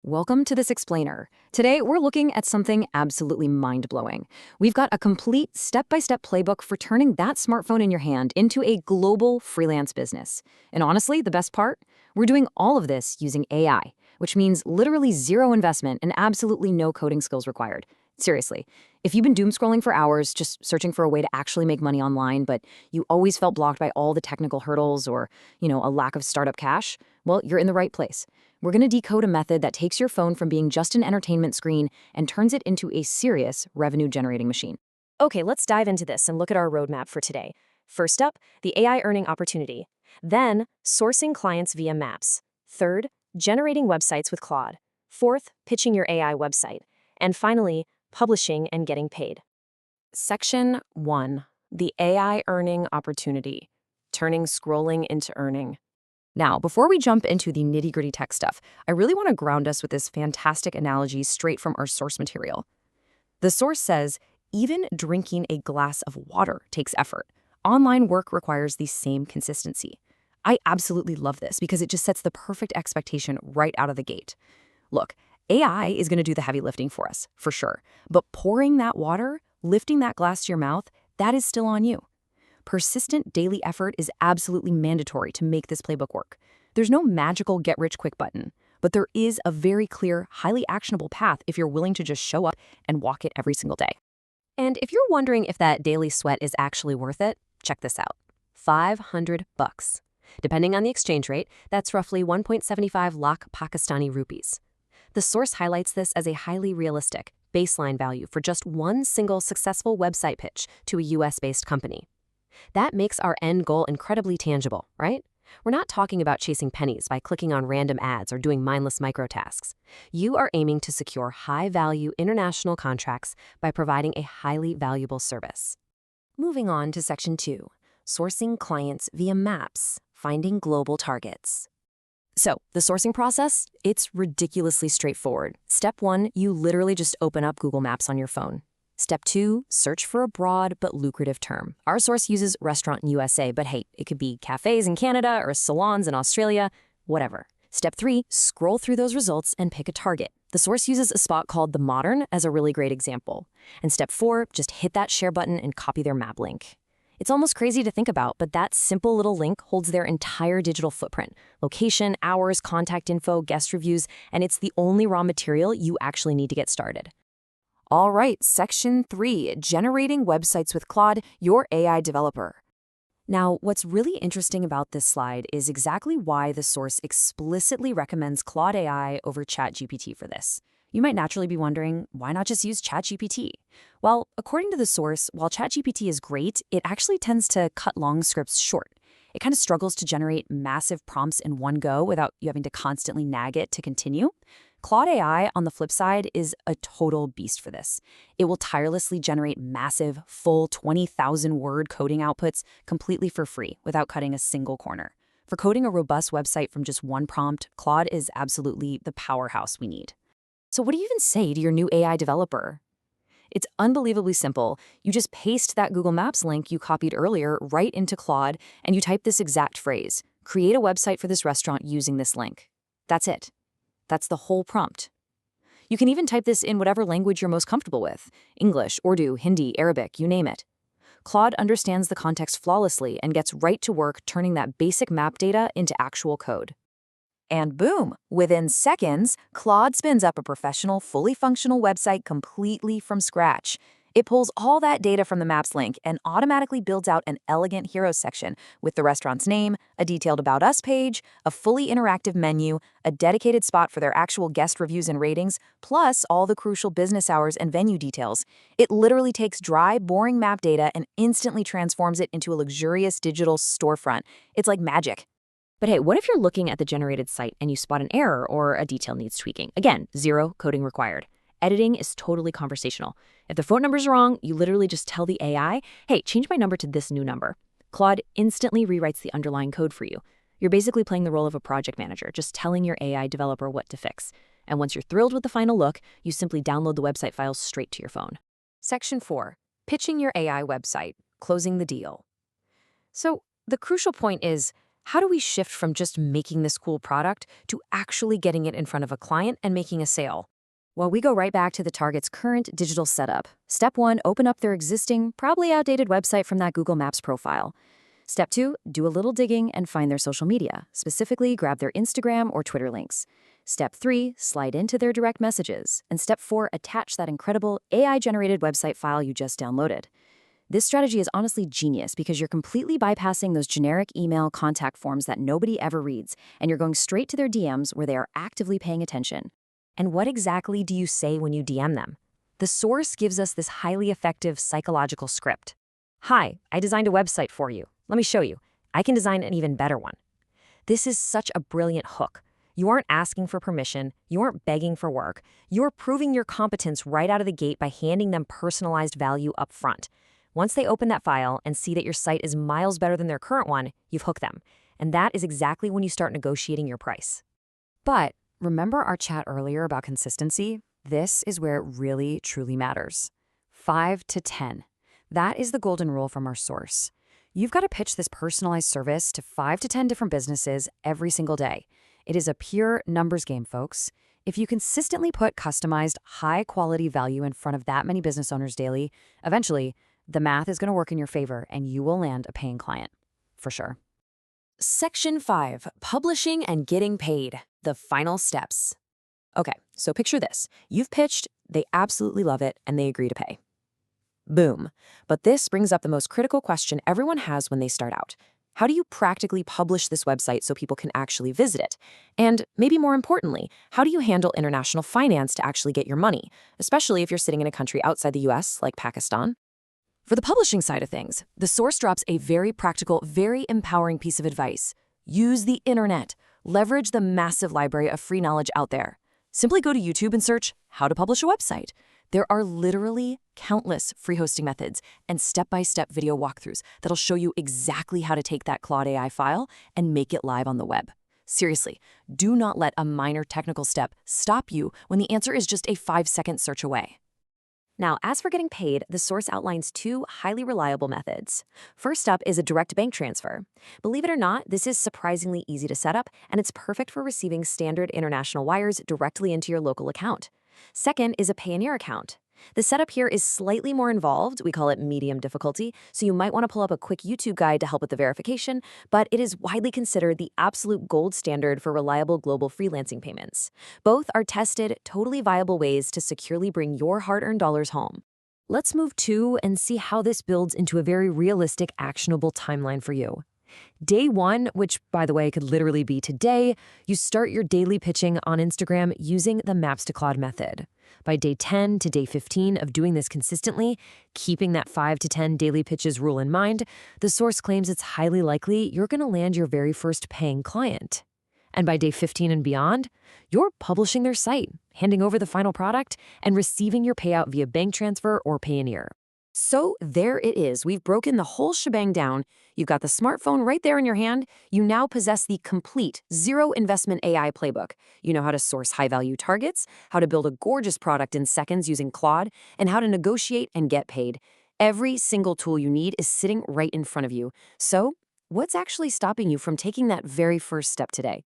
Welcome to this explainer. Today, we're looking at something absolutely mind-blowing. We've got a complete step-by-step playbook for turning that smartphone in your hand into a global freelance business. And honestly, the best part? We're doing all of this using AI, which means literally zero investment and absolutely no coding skills required. Seriously, if you've been doom scrolling for hours just searching for a way to actually make money online, but you always felt blocked by all the technical hurdles or, a lack of startup cash, well, you're in the right place. We're going to decode a method that takes your phone from being just an entertainment screen and turns it into a serious revenue-generating machine. Okay, let's dive into this and look at our roadmap for today. First up, the AI earning opportunity. Then, sourcing clients via maps. Third, generating websites with Claude. Fourth, pitching your AI website. And finally, publishing and getting paid. Section 1. The AI earning opportunity. Turning scrolling into earning. Now, before we jump into the nitty-gritty tech stuff, I really want to ground us with this fantastic analogy straight from our source material. The source says, even drinking a glass of water takes effort. Online work requires the same consistency. I absolutely love this because it just sets the perfect expectation right out of the gate. Look, AI is going to do the heavy lifting for us, for sure. But pouring that water, lifting that glass to your mouth, that is still on you. Persistent daily effort is absolutely mandatory to make this playbook work. There's no magical get-rich-quick button, but there is a very clear, highly actionable path if you're willing to just show up and walk it every single day. And if you're wondering if that daily sweat is actually worth it, check this out. $500. Depending on the exchange rate, that's roughly 1.75 lakh Pakistani rupees. The source highlights this as a highly realistic baseline value for just one single successful website pitch to a US-based company. That makes our end goal incredibly tangible, right? We're not talking about chasing pennies by clicking on random ads or doing mindless microtasks. You are aiming to secure high-value international contracts by providing a highly valuable service. Moving on to Section 2, sourcing clients via maps, finding global targets. So, the sourcing process, it's ridiculously straightforward. Step 1, you literally just open up Google Maps on your phone. Step 2, search for a broad but lucrative term. Our source uses restaurant in USA, but hey, it could be cafes in Canada or salons in Australia, whatever. Step 3, scroll through those results and pick a target. The source uses a spot called The Modern as a really great example. And Step 4, just hit that share button and copy their map link. It's almost crazy to think about, but that simple little link holds their entire digital footprint. Location, hours, contact info, guest reviews, and it's the only raw material you actually need to get started. All right, Section 3, generating websites with Claude, your AI developer. Now, what's really interesting about this slide is exactly why the source explicitly recommends Claude AI over ChatGPT for this. You might naturally be wondering, why not just use ChatGPT? Well, according to the source, while ChatGPT is great, it actually tends to cut long scripts short. It kind of struggles to generate massive prompts in one go without you having to constantly nag it to continue. Claude AI, on the flip side, is a total beast for this. It will tirelessly generate massive, full 20,000-word coding outputs completely for free without cutting a single corner. For coding a robust website from just one prompt, Claude is absolutely the powerhouse we need. So what do you even say to your new AI developer? It's unbelievably simple. You just paste that Google Maps link you copied earlier right into Claude, and you type this exact phrase, create a website for this restaurant using this link. That's it. That's the whole prompt. You can even type this in whatever language you're most comfortable with, English, Urdu, Hindi, Arabic, you name it. Claude understands the context flawlessly and gets right to work turning that basic map data into actual code. And boom, within seconds, Claude spins up a professional, fully functional website completely from scratch. It pulls all that data from the Maps link and automatically builds out an elegant hero section with the restaurant's name, a detailed About Us page, a fully interactive menu, a dedicated spot for their actual guest reviews and ratings, plus all the crucial business hours and venue details. It literally takes dry, boring map data and instantly transforms it into a luxurious digital storefront. It's like magic. But hey, what if you're looking at the generated site and you spot an error or a detail needs tweaking? Again, zero coding required. Editing is totally conversational. If the phone number's wrong, you literally just tell the AI, hey, change my number to this new number. Claude instantly rewrites the underlying code for you. You're basically playing the role of a project manager, just telling your AI developer what to fix. And once you're thrilled with the final look, you simply download the website files straight to your phone. Section 4, pitching your AI website, closing the deal. So the crucial point is, How do we shift from just making this cool product to actually getting it in front of a client and making a sale? Well, we go right back to the target's current digital setup. Step 1, open up their existing, probably outdated website from that Google Maps profile. Step 2, do a little digging and find their social media. Specifically, grab their Instagram or Twitter links. Step 3, slide into their direct messages. And Step 4, attach that incredible AI-generated website file you just downloaded. This strategy is honestly genius because you're completely bypassing those generic email contact forms that nobody ever reads, and you're going straight to their DMs where they are actively paying attention. And what exactly do you say when you DM them? The source gives us this highly effective psychological script. Hi, I designed a website for you. Let me show you. I can design an even better one. This is such a brilliant hook. You aren't asking for permission. You aren't begging for work. You're proving your competence right out of the gate by handing them personalized value up front. Once they open that file and see that your site is miles better than their current one, you've hooked them. And that is exactly when you start negotiating your price. But remember our chat earlier about consistency? This is where it really, truly matters. 5 to 10. That is the golden rule from our source. You've got to pitch this personalized service to 5 to 10 different businesses every single day. It is a pure numbers game, folks. If you consistently put customized, high-quality value in front of that many business owners daily, eventually, the math is going to work in your favor and you will land a paying client. For sure. Section 5. Publishing and getting paid. The final steps. Okay, so picture this. You've pitched, they absolutely love it, and they agree to pay. Boom. But this brings up the most critical question everyone has when they start out. How do you practically publish this website so people can actually visit it? And maybe more importantly, how do you handle international finance to actually get your money, especially if you're sitting in a country outside the US, like Pakistan? For the publishing side of things, the source drops a very practical, very empowering piece of advice. Use the internet. Leverage the massive library of free knowledge out there. Simply go to YouTube and search how to publish a website. There are literally countless free hosting methods and step-by-step video walkthroughs that'll show you exactly how to take that Claude AI file and make it live on the web. Seriously, do not let a minor technical step stop you when the answer is just a 5-second search away. Now, as for getting paid, the source outlines 2 highly reliable methods. First up is a direct bank transfer. Believe it or not, this is surprisingly easy to set up, and it's perfect for receiving standard international wires directly into your local account. Second is a Payoneer account. The setup here is slightly more involved. We call it medium difficulty, so you might want to pull up a quick YouTube guide to help with the verification, but it is widely considered the absolute gold standard for reliable global freelancing payments. Both are tested, totally viable ways to securely bring your hard-earned dollars home. Let's move to and see how this builds into a very realistic, actionable timeline for you. Day 1, which, by the way, could literally be today, you start your daily pitching on Instagram using the Maps to Claude method. By day 10 to day 15 of doing this consistently, keeping that 5 to 10 daily pitches rule in mind, the source claims it's highly likely you're going to land your very first paying client. And by day 15 and beyond, you're publishing their site, handing over the final product, and receiving your payout via bank transfer or Payoneer. So there it is. We've broken the whole shebang down. You've got the smartphone right there in your hand. You now possess the complete zero investment AI playbook. You know how to source high-value targets, how to build a gorgeous product in seconds using Claude, and how to negotiate and get paid. Every single tool you need is sitting right in front of you. So what's actually stopping you from taking that very first step today?